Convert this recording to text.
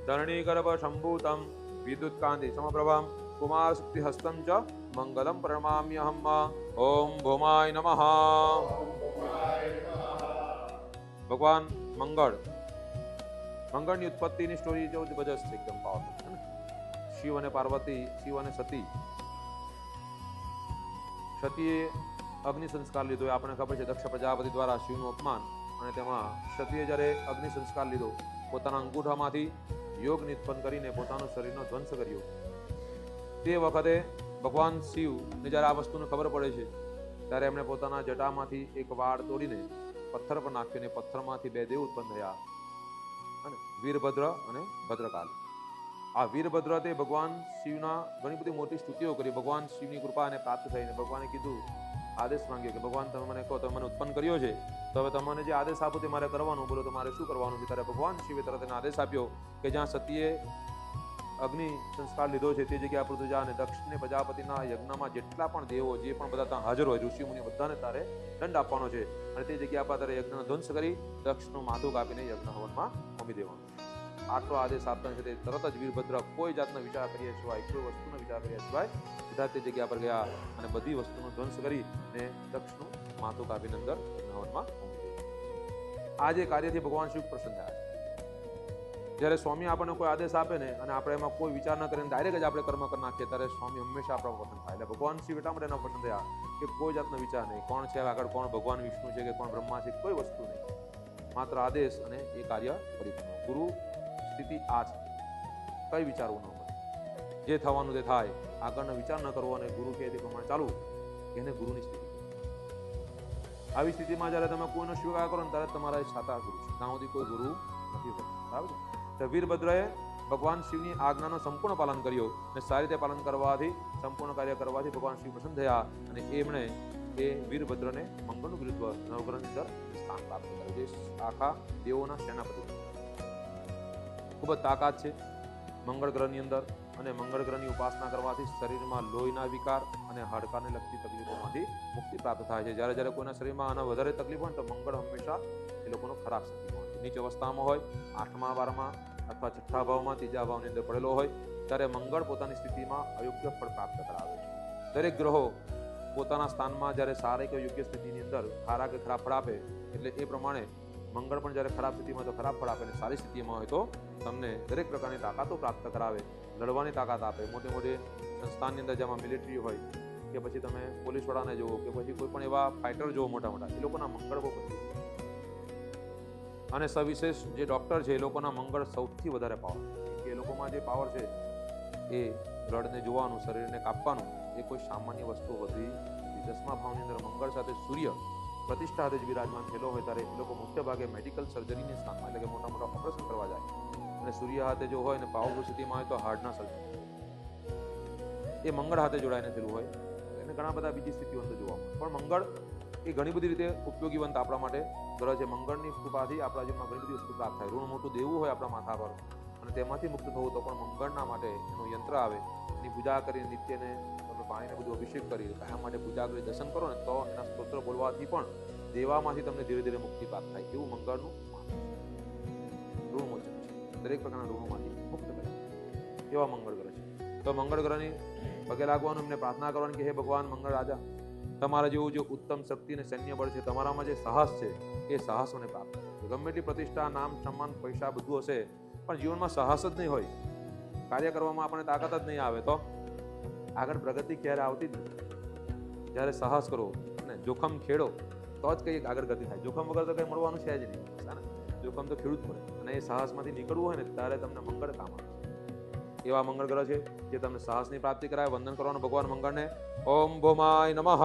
ધરણીગર્ભ સંભૂતમ વિદ્યુત્કાંતિ સમપ્રભમ કુમાર શક્તિ હસ્તમ ચ મંગલમ પ્રણમામ્યહમ. ઓમ ભૌમાય નમઃ. ભગવાન મંગળની ઉત્પત્તિની સ્ટોરી જો જબરજસ્ત છે, એકદમ પાવરફુલ છે ને. શિવ અને પાર્વતી, શિવ અને સતી. સતીએ અગ્નિ સંસ્કાર લીધો, એ આપણને ખબર છે, દક્ષ પ્રજાપતિ દ્વારા શિવનું અપમાન, અને તેમાં સતીએ જ્યારે અગ્નિ સંસ્કાર લીધો, પોતાના અંગૂઠામાંથી યોગ નિત્પન્ન કરીને પોતાનું શરીરનો ધ્વંસ કર્યો. તે વખતે ભગવાન શિવને જ્યારે આ વસ્તુને ખબર પડે છે, ત્યારે એમણે પોતાના જટામાંથી એક વાળ તોડીને પથ્થર પર નાખ્યો, પથ્થરમાંથી બે દેવ ઉત્પન્ન થયા, અને વીરભદ્ર અને ભદ્રકાલ. આ વીરભદ્ર તે ભગવાન શિવના ઘણી બધી મોટી સ્તુતિઓ કરી. ભગવાન શિવની કૃપા એને પ્રાપ્ત થઈને ભગવાને કીધું, આદેશ માંગ્યો કે ભગવાન તમે મને કહો, તમે મને ઉત્પન્ન કર્યો છે, તો હવે તમને જે આદેશ આપો તે મારે કરવાનું, બોલો તો મારે શું કરવાનું છે? ત્યારે ભગવાન શિવે તરત એને આદેશ આપ્યો કે જ્યાં સતીએ અગ્નિ સંસ્કાર લીધો છે તે જગ્યા પર તું જા, અને દક્ષને પ્રજાપતિના યજ્ઞમાં જેટલા પણ દેવો, જે પણ બધા ત્યાં હાજર હોય, ઋષિ મુનિ, બધાને તારે દંડ આપવાનો છે, અને તે જગ્યા પર તારે યજ્ઞનો ધ્વંસ કરી દક્ષનું માથું કાપીને યજ્ઞ હવનમાં હોમી દેવાનું. આટલો આદેશ આપતા છે તે તરત જ વીરભદ્ર કોઈ જાતનો વિચાર કર્યા સિવાય, કોઈ વસ્તુનો વિચાર કર્યા સિવાય સીધા તે જગ્યા પર ગયા અને બધી વસ્તુનો ધ્વંસ કરી અને દક્ષનું માથું કાપીને અંદર હવનમાં હોમી દીધું. આ જે કાર્યથી ભગવાન શિવ પ્રસન્ન થયા. જ્યારે સ્વામી આપણને કોઈ આદેશ આપે ને, અને આપણે એમાં કોઈ વિચાર ન કરીને ડાયરેક્ટ જ આપણે કર્મ કરી નાખીએ, ત્યારે સ્વામી હંમેશા આપણા પસંદ થાય. એટલે ભગવાન શિવ એટલા માટે એના પસંદ થયા કે કોઈ જાતનો વિચાર નહીં, કોણ છે આગળ, કોણ ભગવાન વિષ્ણુ છે કે કોણ બ્રહ્મા છે, કોઈ વસ્તુ નહીં, માત્ર આદેશ અને એ કાર્ય પરિપૂર્ણ. ગુરુ સ્થિતિ આ છે, કઈ વિચારવું ન હોય, જે થવાનું તે થાય, આગળનો વિચાર ન કરવો, અને ગુરુ કહે તે પ્રમાણે ચાલવું, એને ગુરુની સ્થિતિ. આવી સ્થિતિમાં જ્યારે તમે કોઈનો સ્વીકાર કરો ને, ત્યારે તમારા છાતા ગુરુ છે, ત્યાં સુધી કોઈ ગુરુ નથી હોતું. બરાબર છે. તો વીરભદ્રએ ભગવાન શિવની આજ્ઞાનું સંપૂર્ણ પાલન કર્યું, અને સારી રીતે પાલન કરવાથી, સંપૂર્ણ કાર્ય કરવાથી ભગવાન શિવ પ્રસન્ન થયા, અને એમણે એ વીરભદ્રને મંગળનું વિરુદ્ધ નવગ્રહની અંદર સ્થાન પ્રાપ્ત કર્યું, જે આખા દેવોના સેનાપતિ. ખૂબ જ તાકાત છે મંગળ ગ્રહની અંદર, અને મંગળ ગ્રહની ઉપાસના કરવાથી શરીરમાં લોહીના વિકાર અને હાડકાને લગતી તકલીફોમાંથી મુક્તિ પ્રાપ્ત થાય છે. જ્યારે જ્યારે કોઈના શરીરમાં આના વધારે તકલીફ હોય ને, તો મંગળ હંમેશા એ લોકોનો ખરાબ સ્થિતિ હોય, નીચ અવસ્થામાં હોય, 8મા 12મા અથવા 6ઠ્ઠા ભાવમાં, 3જા ભાવની અંદર પડેલો હોય, ત્યારે મંગળ પોતાની સ્થિતિમાં અયોગ્ય ફળ પ્રાપ્ત કરાવે છે. દરેક ગ્રહો પોતાના સ્થાનમાં જ્યારે સારી કે યોગ્ય સ્થિતિની અંદર સારા કે ખરાબ ફળ આપે, એટલે એ પ્રમાણે મંગળ પણ જ્યારે ખરાબ સ્થિતિમાં તો ખરાબ ફળ આપે, અને સારી સ્થિતિમાં હોય તો તમને દરેક પ્રકારની તાકાતો પ્રાપ્ત કરાવે, લડવાની તાકાત આપે. મોટી મોટી સંસ્થાનની અંદર જેમાં મિલિટરી હોય, કે પછી તમે પોલીસ વાળાને જુઓ, કે પછી કોઈ પણ એવા ફાઇટર જુઓ મોટા મોટા, એ લોકોના મંગળ બહુ બધું. અને સવિશેષ જે ડૉક્ટર છે, એ લોકોના મંગળ સૌથી વધારે પાવર, કે એ લોકોમાં જે પાવર છે એ બ્લડને જોવાનું, શરીરને કાપવાનું, એ કોઈ સામાન્ય વસ્તુ હોતી નથી. 10મા ભાવની અંદર મંગળ સાથે સૂર્ય પ્રતિષ્ઠા સાથે જ વિરાજમાન થયેલો હોય, ત્યારે એ લોકો મોટે ભાગે મેડિકલ સર્જરીની સ્થાનમાં, એટલે કે મોટા મોટા ઓપરેશન કરવા જાય, અને સૂર્ય હાથે જો હોય ને પાવરફુલ સ્થિતિમાં હોય તો હાર્ટના સર્જન, એ મંગળ હાથે જોડાઈને થયેલું હોય. એને ઘણા બધા બીજી સ્થિતિઓ અંદર જોવા મળે, પણ મંગળ એ ઘણી બધી રીતે ઉપયોગીવંત આપણા માટે ગ્રહ છે. મંગળની કૃપાથી આપણા જીવનમાં ઘણી બધી વસ્તુ પ્રાપ્ત થાય. ઋણ મોટું દેવું હોય આપણા માથા પર, અને તેમાંથી મુક્ત થવું, તો પણ મંગળના માટે એનું યંત્ર આવે, એની પૂજા કરી, નિત્યને તમે પાણીને બધું અભિષેક કરી, કાયમ માટે પૂજા કરી, દર્શન કરો ને, તો એના સ્તોત્ર બોલવાથી પણ દેવામાંથી તમને ધીરે ધીરે મુક્તિ પ્રાપ્ત થાય. એવું મંગળનું ઋણમોચન છે, દરેક પ્રકારના ઋણોમાંથી મુક્ત કરે, એવા મંગળ ગ્રહ છે. તો મંગળ ગ્રહની પગે લાગવાનું, એમને પ્રાર્થના કરવાની કે હે ભગવાન મંગળ રાજા, તમારા જેવું જે ઉત્તમ શક્તિ અને સૈન્ય બળ છે, તમારામાં જે સાહસ છે, એ સાહસ મને પ્રાપ્ત કરો. ગમે એટલી પ્રતિષ્ઠા, નામ, સન્માન, પૈસા બધું હશે, પણ જીવનમાં સાહસ જ નહીં હોય, કાર્ય કરવામાં આપણને તાકાત જ નહીં આવે, તો આગળ પ્રગતિ ક્યારે આવતી જ નથી. જ્યારે સાહસ કરો અને જોખમ ખેડો, તો જ કંઈક આગળ ગતિ થાય. જોખમ વગર તો કંઈ મળવાનું છે જ નહીં. જોખમ તો ખેડવું જ પડે, અને એ સાહસમાંથી નીકળવું હોય ને, ત્યારે તમને મંગળ કામ આવે. એવા મંગળ ગ્રહ છે જે તમને સાહસની પ્રાપ્તિ કરાવે. વંદન કરવાનું ભગવાન મંગળને. ઓમ ભૌમાય નમઃ.